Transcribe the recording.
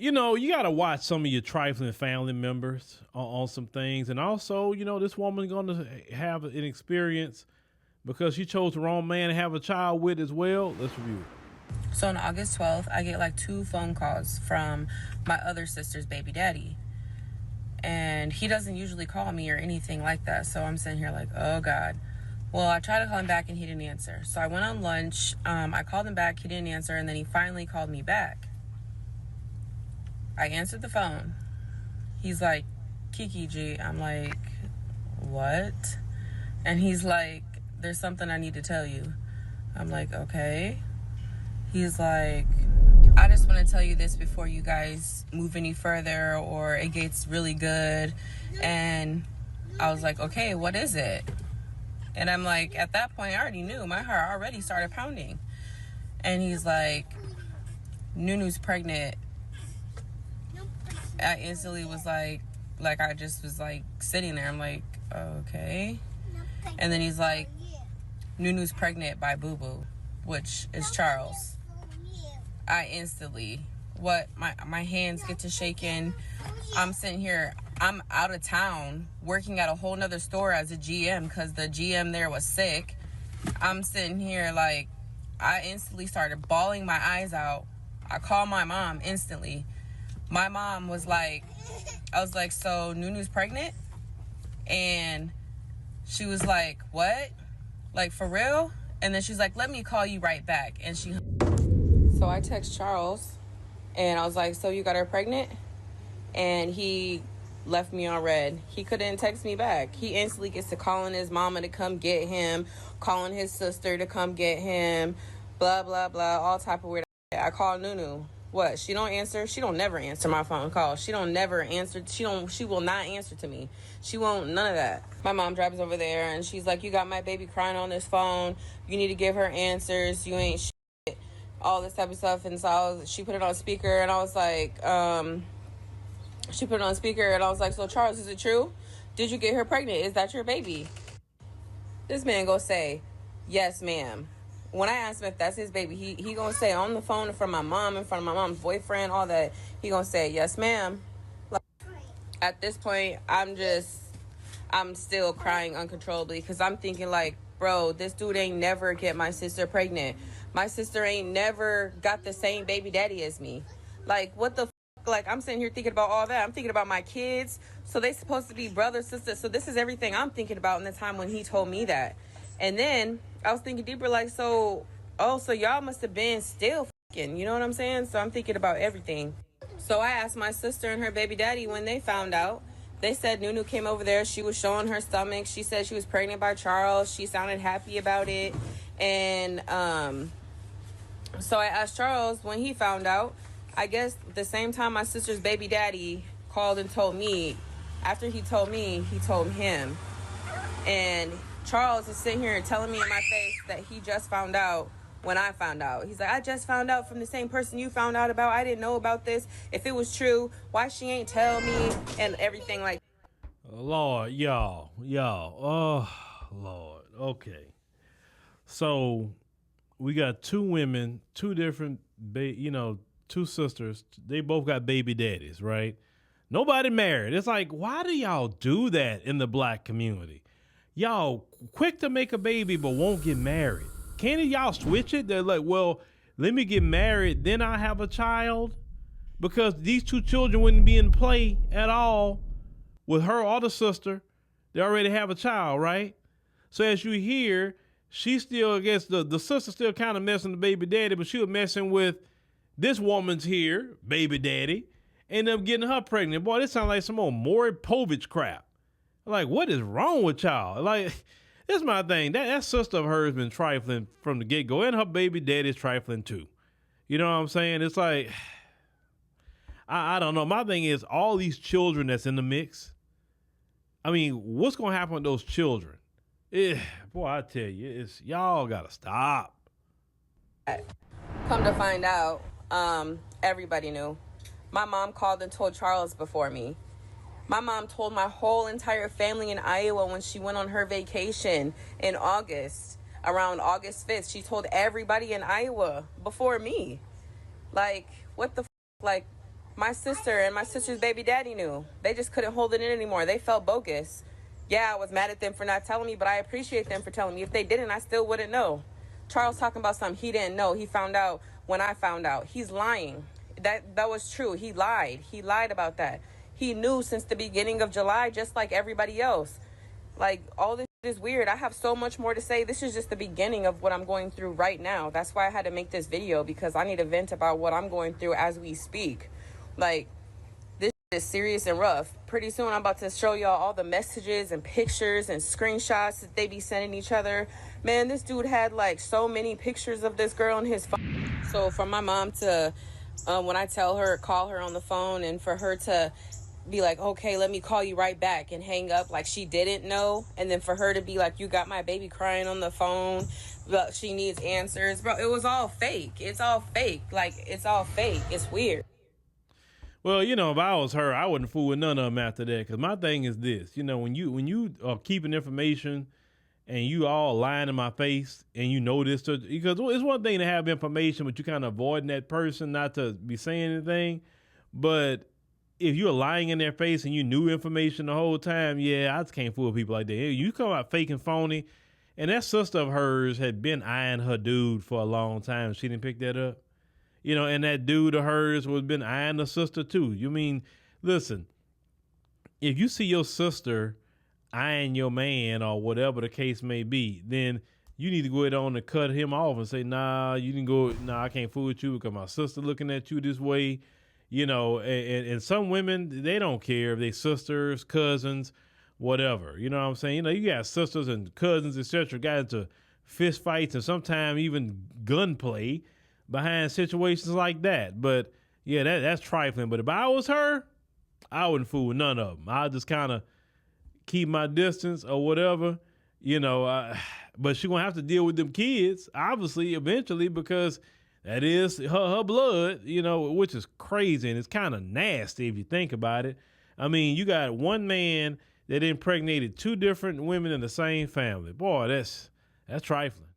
you got to watch some of your trifling family members on some things. And also, this woman's going to have an experience because she chose the wrong man to have a child with as well. Let's review it. So on August 12th, I get like 2 phone calls from my other sister's baby daddy. And he doesn't usually call me or anything like that. So I'm sitting here like, oh God. Well, I tried to call him back and he didn't answer. So I went on lunch. I called him back. He didn't answer. And then he finally called me back. I answered the phone. He's like, Kiki G. I'm like, what? And he's like, there's something I need to tell you. I'm like, okay. He's like, I just want to tell you this before you guys move any further or it gets really good. And I was like, okay, what is it? And I'm like, at that point, I already knew. My heart already started pounding. And he's like, Nunu's pregnant. I instantly was like I just was like sitting there. I'm like, okay. And then he's like, Nunu's pregnant by Boo Boo, which is Charles. I instantly, my hands get to shaking. I'm sitting here, I'm out of town working at a whole nother store as a GM because the GM there was sick. I'm sitting here like, I instantly started bawling my eyes out. I called my mom instantly. My mom was like, I was like, so Nunu's pregnant? And she was like, what? Like, for real? And then she's like, let me call you right back. And so I text Charles and I was like, so you got her pregnant? And he left me on red. He couldn't text me back. He instantly gets to calling his mama to come get him, calling his sister to come get him, blah, blah, blah, all type of weird. I called Nunu. What? She don't answer? She don't never answer my phone call. She don't never answer. She will not answer to me. She won't, none of that. My mom drives over there and she's like, you got my baby crying on this phone. You need to give her answers. You ain't shit. All this type of stuff. And so she put it on speaker and I was like, she put it on speaker and I was like, so Charles, is it true? Did you get her pregnant? Is that your baby? This man go say, yes, ma'am. When I asked him if that's his baby, he gonna say on the phone in front of my mom, in front of my mom's boyfriend, all that, he gonna say, yes, ma'am. Like, at this point, I'm still crying uncontrollably because I'm thinking like, bro, this dude ain't never get my sister pregnant. My sister ain't never got the same baby daddy as me. Like, what the like, I'm sitting here thinking about all that. I'm thinking about my kids. So they supposed to be brother, sister. So this is everything I'm thinking about in the time when he told me that. And then I was thinking deeper, like, so y'all must have been still fucking, you know what I'm saying? So I'm thinking about everything. So I asked my sister and her baby daddy when they found out. They said Nunu came over there. She was showing her stomach. She said she was pregnant by Charles. She sounded happy about it. And so I asked Charles when he found out. I guess the same time my sister's baby daddy called and told me. After he told me, he told him. And Charles is sitting here telling me in my face that he just found out when I found out. He's like, I just found out from the same person you found out about. I didn't know about this. If it was true, why she ain't tell me and everything like that. Lord, y'all. Oh, Lord. Okay. So we got 2 women, 2 different, 2 sisters. They both got baby daddies, right? Nobody married. It's like, why do y'all do that in the black community? Y'all quick to make a baby but won't get married. Can't y'all switch it? They're like, well, let me get married, then I have a child. Because these 2 children wouldn't be in play at all with her or the sister. They already have a child, right? So as you hear, she still, I guess the sister still kind of messing with the baby daddy, but she was messing with this woman's here, baby daddy, and them getting her pregnant. Boy, this sounds like some old Maury Povich crap. Like, what is wrong with y'all? Like, this is my thing. That sister of hers been trifling from the get-go, and her baby daddy's trifling too. You know what I'm saying? It's like, I don't know. My thing is, all these children that's in the mix, I mean, what's going to happen with those children? Boy, I tell you, y'all got to stop. Come to find out, everybody knew. My mom called and told Charles before me. My mom told my whole entire family in Iowa when she went on her vacation in August, around August 5th. She told everybody in Iowa before me. Like, what the like, My sister and my sister's baby daddy knew. They just couldn't hold it in anymore. They felt bogus. Yeah, I was mad at them for not telling me, but I appreciate them for telling me. If they didn't, I still wouldn't know. Charles talking about something he didn't know. He found out when I found out. He's lying. That was true. He lied. He lied about that. He knew since the beginning of July, just like everybody else. Like, all this is weird. I have so much more to say. This is just the beginning of what I'm going through right now. That's why I had to make this video, because I need to vent about what I'm going through as we speak. Like, this is serious and rough. Pretty soon I'm about to show y'all all the messages and pictures and screenshots that they be sending each other. Man, this dude had like so many pictures of this girl on his phone. So for my mom to, when I tell her, call her on the phone, and for her to be like, okay, let me call you right back, and hang up like she didn't know, and then for her to be like, you got my baby crying on the phone, but she needs answers. Bro, it was all fake. It's all fake. Like, it's all fake. It's weird. Well, you know, if I was her, I wouldn't fool with none of them after that. Because my thing is this, you know, when you are keeping information and you all lying in my face, and you know this, because it's one thing to have information, but you kind of avoiding that person, not to be saying anything. But if you're lying in their face and you knew information the whole time, yeah, I just can't fool with people like that. You come out fake and phony, and that sister of hers had been eyeing her dude for a long time. She didn't pick that up. You know, and that dude of hers was been eyeing the sister too. You mean, listen, if you see your sister eyeing your man or whatever the case may be, then you need to go ahead on and cut him off and say, nah, you didn't go, nah, I can't fool with you because my sister looking at you this way. You know, and some women, they don't care if they sisters, cousins, whatever. You know what I'm saying? You know, you got sisters and cousins, etc., got into fist fights and sometimes even gunplay behind situations like that. But yeah, that's trifling. But if I was her, I wouldn't fool with none of them. I'd just kind of keep my distance or whatever, you know. But she gonna have to deal with them kids, obviously, eventually, because that is her blood, you know, which is crazy, and it's kind of nasty if you think about it. I mean, you got one man that impregnated two different women in the same family. Boy, that's trifling.